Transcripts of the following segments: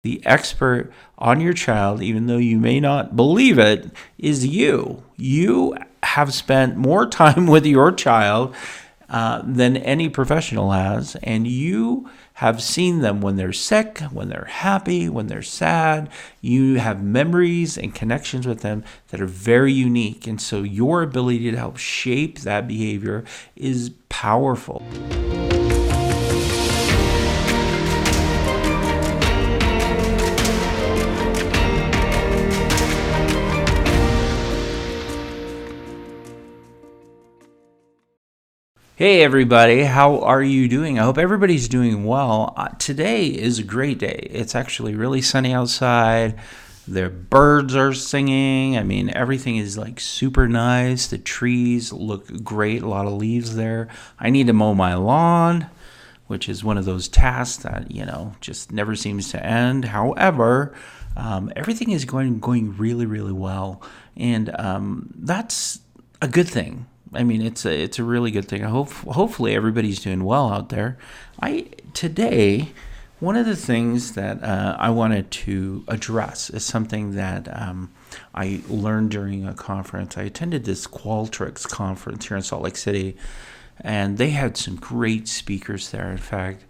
The expert on your child, even though you may not believe it, is you. You have spent more time with your child than any professional has, and you have seen them when they're sick, when they're happy, when they're sad. You have memories and connections with them that are very unique, and so your ability to help shape that behavior is powerful. Hey everybody, how are you doing? I hope everybody's doing well. Today is a great day. It's actually really sunny outside. The birds are singing. I mean, everything is like super nice. The trees look great. A lot of leaves there. I need to mow my lawn, which is one of those tasks that, just never seems to end. However, everything is going really, really well. And that's a good thing. I mean, it's a really good thing. Hopefully everybody's doing well out there. Today, one of the things that I wanted to address is something that I learned during a conference. I attended this Qualtrics conference here in Salt Lake City, and they had some great speakers there. In fact,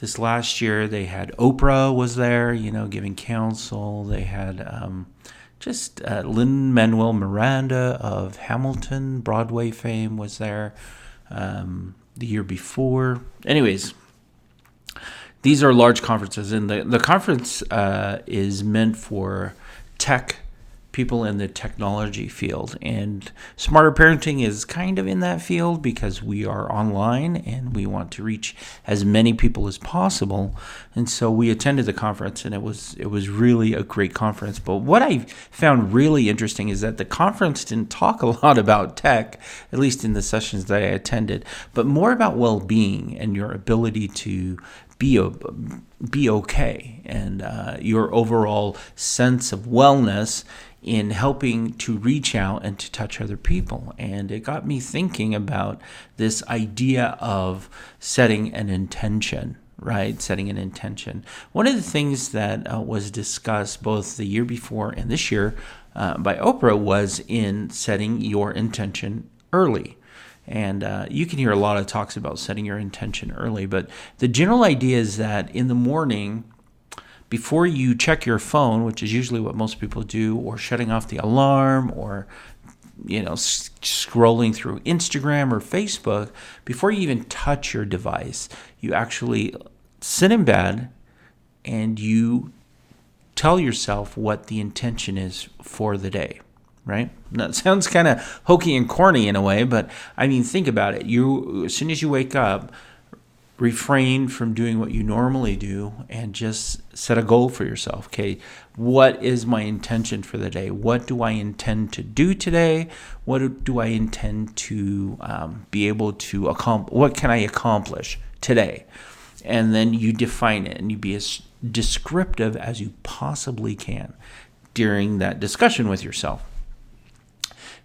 this last year they had Oprah was there, giving counsel. They had Lin-Manuel Miranda of Hamilton, Broadway fame was there the year before. Anyways, these are large conferences, and the conference is meant for tech people in the technology field, and Smarter Parenting is kind of in that field because we are online and we want to reach as many people as possible. And so we attended the conference, and it was really a great conference. But what I found really interesting is that the conference didn't talk a lot about tech, at least in the sessions that I attended, but more about well-being and your ability to be okay, and your overall sense of wellness in helping to reach out and to touch other people. And it got me thinking about this idea of setting an intention, right? Setting an intention. One of the things that was discussed both the year before and this year by Oprah was in setting your intention early. And you can hear a lot of talks about setting your intention early, but the general idea is that in the morning, before you check your phone, which is usually what most people do, or shutting off the alarm, or scrolling through Instagram or Facebook, before you even touch your device, you actually sit in bed and you tell yourself what the intention is for the day. Right? That sounds kind of hokey and corny in a way, but I mean, think about it. You, as soon as you wake up, refrain from doing what you normally do and just set a goal for yourself. Okay, what is my intention for the day? What do I intend to do today? What do I intend to be able to accomplish? What can I accomplish today? And then you define it, and you be as descriptive as you possibly can during that discussion with yourself.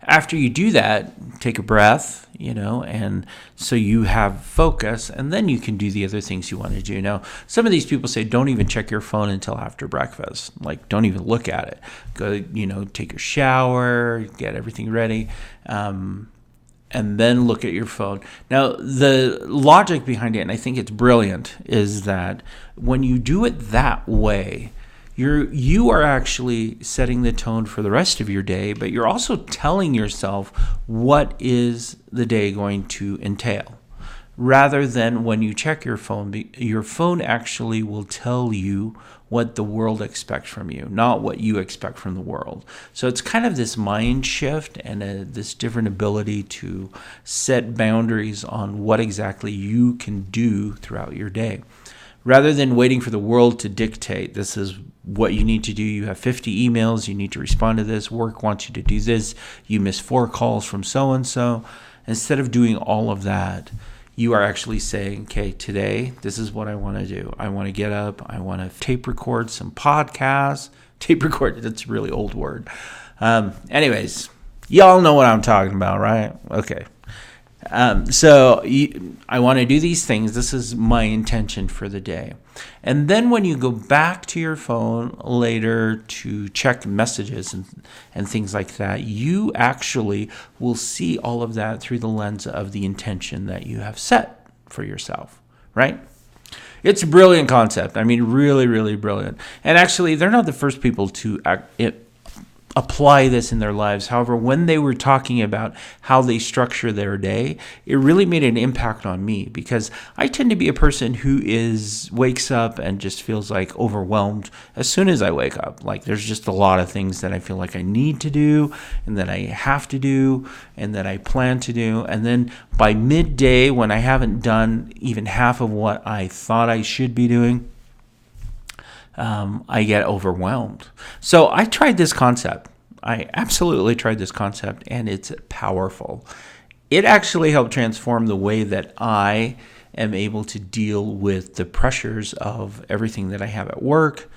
After you do that, take a breath, and so you have focus, and then you can do the other things you want to do. Now, some of these people say don't even check your phone until after breakfast. Like, don't even look at it. Go, take your shower, get everything ready, and then look at your phone. Now, the logic behind it, and I think it's brilliant, is that when you do it that way, you are actually setting the tone for the rest of your day, but you're also telling yourself what is the day going to entail. Rather than when you check your phone actually will tell you what the world expects from you, not what you expect from the world. So it's kind of this mind shift and this different ability to set boundaries on what exactly you can do throughout your day. Rather than waiting for the world to dictate, this is what you need to do. You have 50 emails. You need to respond to this. Work wants you to do this. You missed 4 calls from so-and-so. Instead of doing all of that, you are actually saying, okay, today, this is what I want to do. I want to get up. I want to tape record some podcasts. Tape record, that's a really old word. Anyways, y'all know what I'm talking about, right? Okay. I want to do these things. This is my intention for the day. And then when you go back to your phone later to check messages and things like that, you actually will see all of that through the lens of the intention that you have set for yourself, right? It's a brilliant concept. I mean, really, really brilliant. And actually, they're not the first people to apply this in their lives. However, when they were talking about how they structure their day, it really made an impact on me, because I tend to be a person who wakes up and just feels like overwhelmed as soon as I wake up. Like there's just a lot of things that I feel like I need to do and that I have to do and that I plan to do. And then by midday, when I haven't done even half of what I thought I should be doing, I get overwhelmed. So I tried this concept. I absolutely tried this concept, and it's powerful. It actually helped transform the way that I am able to deal with the pressures of everything that I have at work,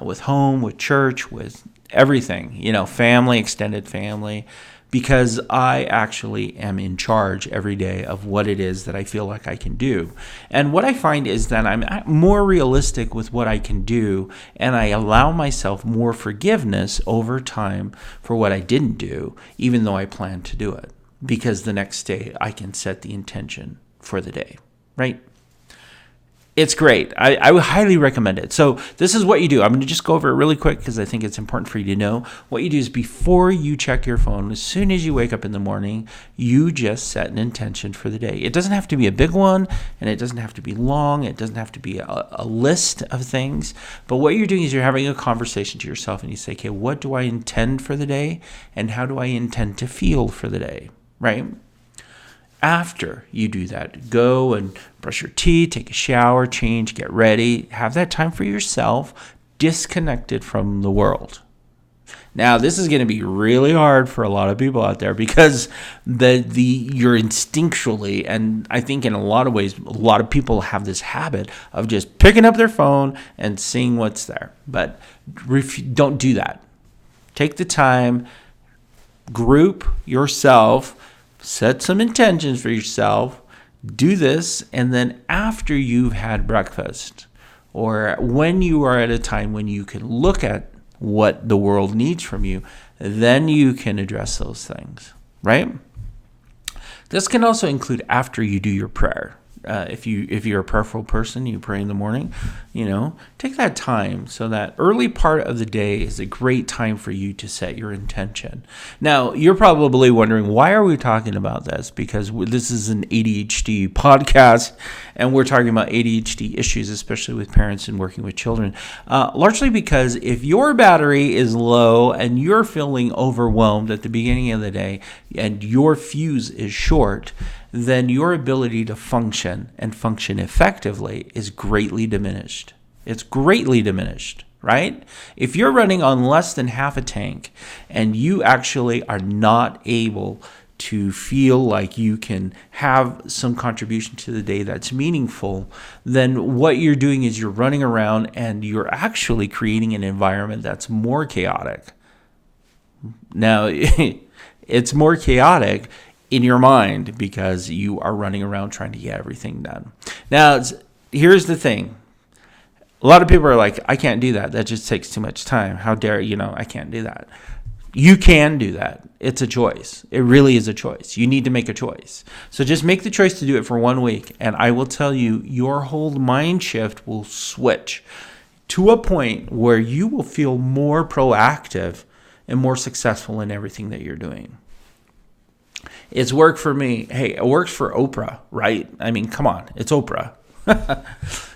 with home, with church, with everything, family, extended family, because I actually am in charge every day of what it is that I feel like I can do. And what I find is that I'm more realistic with what I can do, and I allow myself more forgiveness over time for what I didn't do, even though I planned to do it, because the next day I can set the intention for the day, right? It's great. I would highly recommend it. So this is what you do. I'm going to just go over it really quick because I think it's important for you to know. What you do is before you check your phone, as soon as you wake up in the morning, you just set an intention for the day. It doesn't have to be a big one, and it doesn't have to be long. It doesn't have to be a list of things. But what you're doing is you're having a conversation to yourself, and you say, okay, what do I intend for the day, and how do I intend to feel for the day, right? After you do that, go and brush your teeth, take a shower, change, get ready, have that time for yourself, disconnected from the world. Now, this is going to be really hard for a lot of people out there, because you're instinctually, and I think in a lot of ways, a lot of people have this habit of just picking up their phone and seeing what's there. But don't do that. Take the time, group yourself, set some intentions for yourself, do this, and then after you've had breakfast, or when you are at a time when you can look at what the world needs from you, then you can address those things, right? This can also include after you do your prayer. If you're a prayerful person, you pray in the morning, take that time. So that early part of the day is a great time for you to set your intention. Now, you're probably wondering, why are we talking about this? Because this is an ADHD podcast, and we're talking about ADHD issues, especially with parents and working with children. Largely because if your battery is low and you're feeling overwhelmed at the beginning of the day and your fuse is short, then your ability to function and function effectively is greatly diminished. It's greatly diminished, right? If you're running on less than half a tank and you actually are not able to feel like you can have some contribution to the day that's meaningful, then what you're doing is you're running around and you're actually creating an environment that's more chaotic. Now, it's more chaotic in your mind because you are running around trying to get everything done. Now, here's the thing. A lot of people are like, I can't do that. That just takes too much time. How dare, I can't do that. You can do that. It's a choice. It really is a choice. You need to make a choice. So just make the choice to do it for 1 week. And I will tell you, your whole mind shift will switch to a point where you will feel more proactive and more successful in everything that you're doing. It's worked for me. Hey, it works for Oprah, right? I mean, come on, it's Oprah.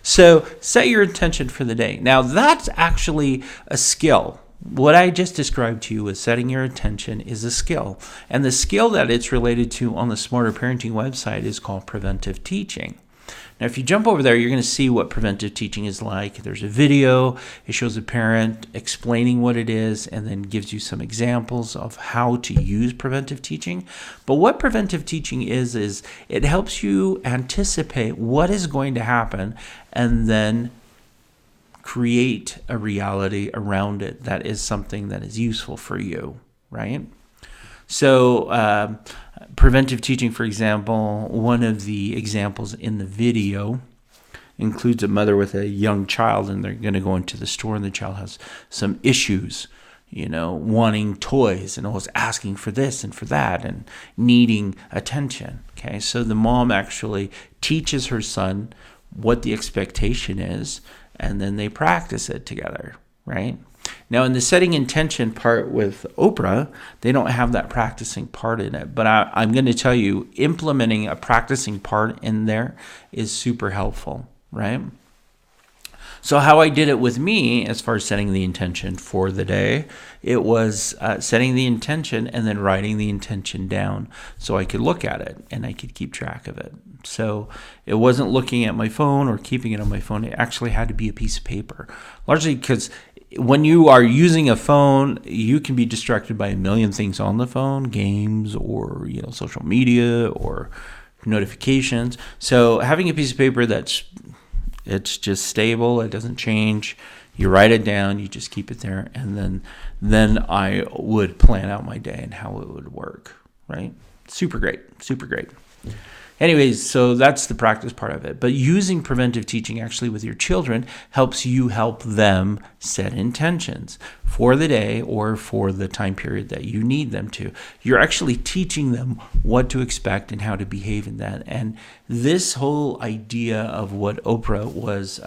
So set your intention for the day. Now, that's actually a skill. What I just described to you with setting your intention is a skill. And the skill that it's related to on the Smarter Parenting website is called preventive teaching. Now, if you jump over there, you're going to see what preventive teaching is like. There's a video. It shows a parent explaining what it is and then gives you some examples of how to use preventive teaching. But what preventive teaching is it helps you anticipate what is going to happen and then create a reality around it that is something that is useful for you, right? So preventive teaching, for example, one of the examples in the video includes a mother with a young child, and they're going to go into the store, and the child has some issues, wanting toys and always asking for this and for that and needing attention. Okay, so the mom actually teaches her son what the expectation is, and then they practice it together, right? Now, in the setting intention part with Oprah, they don't have that practicing part in it. But I'm going to tell you, implementing a practicing part in there is super helpful, right? So how I did it with me, as far as setting the intention for the day, it was setting the intention and then writing the intention down so I could look at it and I could keep track of it. So it wasn't looking at my phone or keeping it on my phone. It actually had to be a piece of paper, largely because when you are using a phone, you can be distracted by a million things on the phone, games or social media or notifications. So having a piece of paper it's just stable, it doesn't change. You write it down, you just keep it there, and then I would plan out my day and how it would work, right? Super great. Anyways, so that's the practice part of it. But using preventive teaching actually with your children helps you help them set intentions for the day or for the time period that you need them to. You're actually teaching them what to expect and how to behave in that. And this whole idea of what Oprah was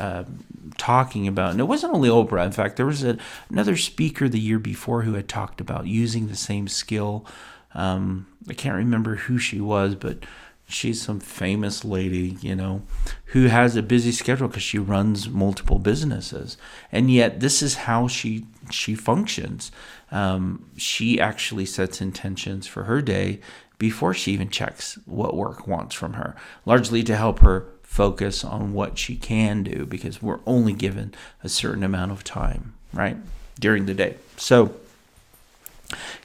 talking about, and it wasn't only Oprah. In fact, there was another speaker the year before who had talked about using the same skill. I can't remember who she was, but she's some famous lady, who has a busy schedule because she runs multiple businesses. And yet this is how she functions. She actually sets intentions for her day before she even checks what work wants from her, largely to help her focus on what she can do, because we're only given a certain amount of time, right, during the day. So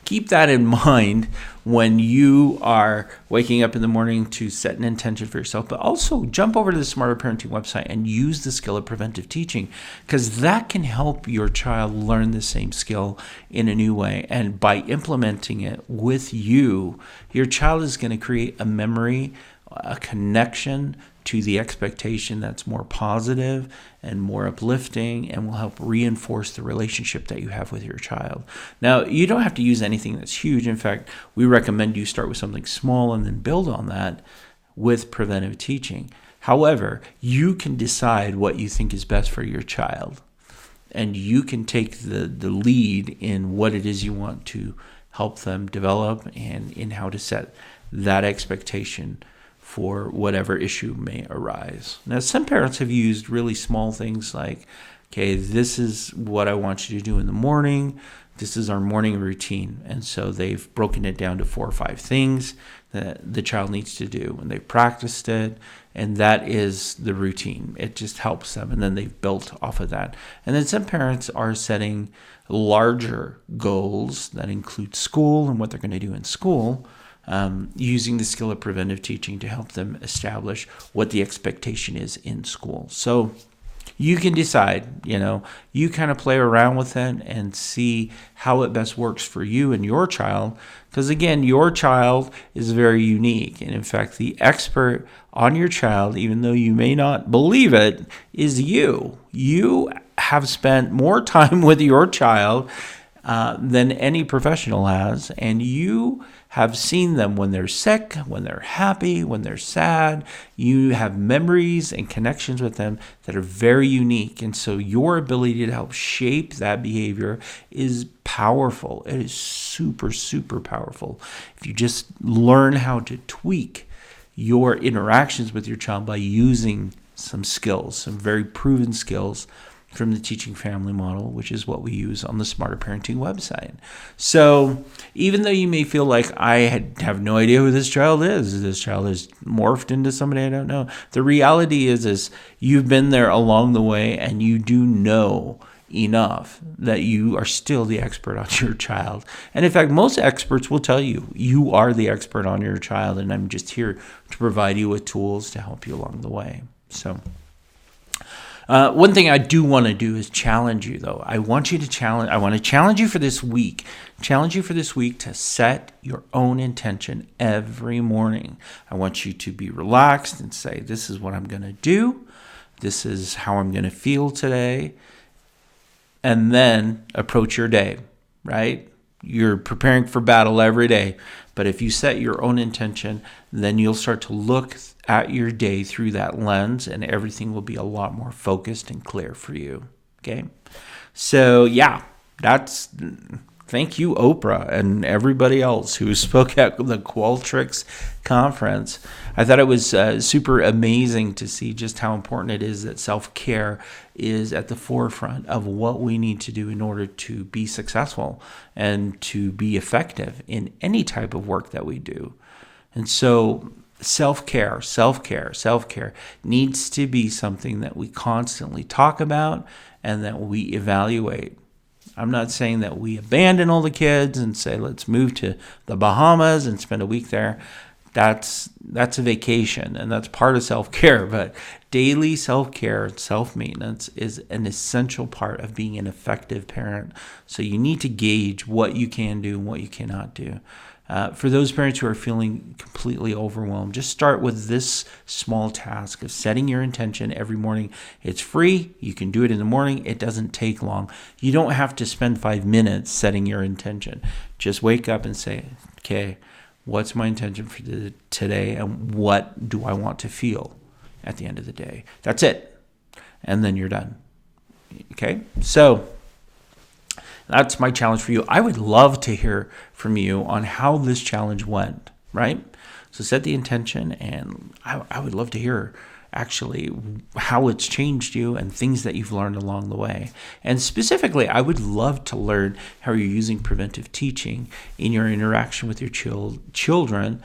keep that in mind when you are waking up in the morning to set an intention for yourself, but also jump over to the Smarter Parenting website and use the skill of preventive teaching, because that can help your child learn the same skill in a new way. And by implementing it with you, your child is going to create a memory, a connection to the expectation that's more positive and more uplifting, and will help reinforce the relationship that you have with your child. Now, you don't have to use anything that's huge. In fact, we recommend you start with something small and then build on that with preventive teaching. However, you can decide what you think is best for your child, and you can take the lead in what it is you want to help them develop and in how to set that expectation for whatever issue may arise. Now, some parents have used really small things like, okay, this is what I want you to do in the morning. This is our morning routine. And so they've broken it down to 4 or 5 things that the child needs to do, and they've practiced it, and that is the routine. It just helps them, and then they've built off of that. And then some parents are setting larger goals that include school and what they're going to do in school, using the skill of preventive teaching to help them establish what the expectation is in school. So you can decide, you kind of play around with it and see how it best works for you and your child. Because again, your child is very unique. And in fact, the expert on your child, even though you may not believe it, is you. You have spent more time with your child than any professional has, and you have seen them when they're sick, when they're happy, when they're sad. You have memories and connections with them that are very unique, and so your ability to help shape that behavior is powerful. It is super, super powerful. If you just learn how to tweak your interactions with your child by using some skills, some very proven skills from the Teaching Family Model, which is what we use on the Smarter Parenting website. So even though you may feel like I have no idea who this child is morphed into somebody I don't know, the reality is you've been there along the way, and you do know enough that you are still the expert on your child. And in fact, most experts will tell you, you are the expert on your child, and I'm just here to provide you with tools to help you along the way. So One thing I do want to do is challenge you, though. I want to challenge you for this week. Challenge you for this week to set your own intention every morning. I want you to be relaxed and say, this is what I'm going to do. This is how I'm going to feel today. And then approach your day, right? You're preparing for battle every day. But if you set your own intention, then you'll start to look at your day through that lens, and everything will be a lot more focused and clear for you. Okay? So, yeah, thank you, Oprah, and everybody else who spoke at the Qualtrics conference. I thought it was super amazing to see just how important it is that self-care is at the forefront of what we need to do in order to be successful and to be effective in any type of work that we do. And so self-care needs to be something that we constantly talk about and that we evaluate. I'm not saying that we abandon all the kids and say, let's move to the Bahamas and spend a week there. That's a vacation, and that's part of self-care. But daily self-care and self-maintenance is an essential part of being an effective parent. So you need to gauge what you can do and what you cannot do. For those parents who are feeling completely overwhelmed, just start with this small task of setting your intention every morning. It's free. You can do it in the morning. It doesn't take long. You don't have to spend 5 minutes setting your intention. Just wake up and say, okay, what's my intention for today, and what do I want to feel at the end of the day? That's it. And then you're done. Okay? So that's my challenge for you. I would love to hear from you on how this challenge went, right? So set the intention, and I would love to hear actually how it's changed you and things that you've learned along the way. And specifically, I would love to learn how you're using preventive teaching in your interaction with your children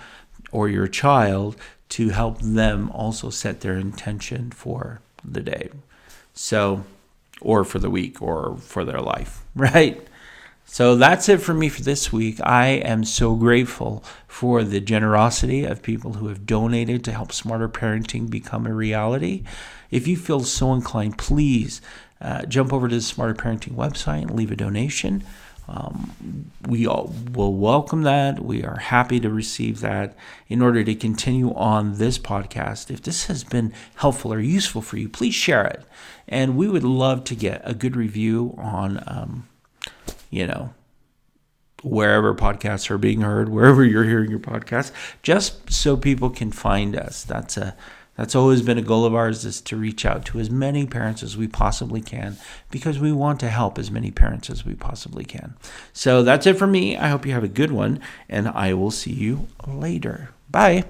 or your child to help them also set their intention for the day. So, or for the week, or for their life, right? So that's it for me for this week. I am so grateful for the generosity of people who have donated to help Smarter Parenting become a reality. If you feel so inclined, please jump over to the Smarter Parenting website and leave a donation. We all will welcome that. We are happy to receive that in order to continue on this podcast. If this has been helpful or useful for you, please share it. And we would love to get a good review on, wherever podcasts are being heard, wherever you're hearing your podcast, just so people can find us. That's always been a goal of ours, is to reach out to as many parents as we possibly can, because we want to help as many parents as we possibly can. So that's it for me. I hope you have a good one, and I will see you later. Bye.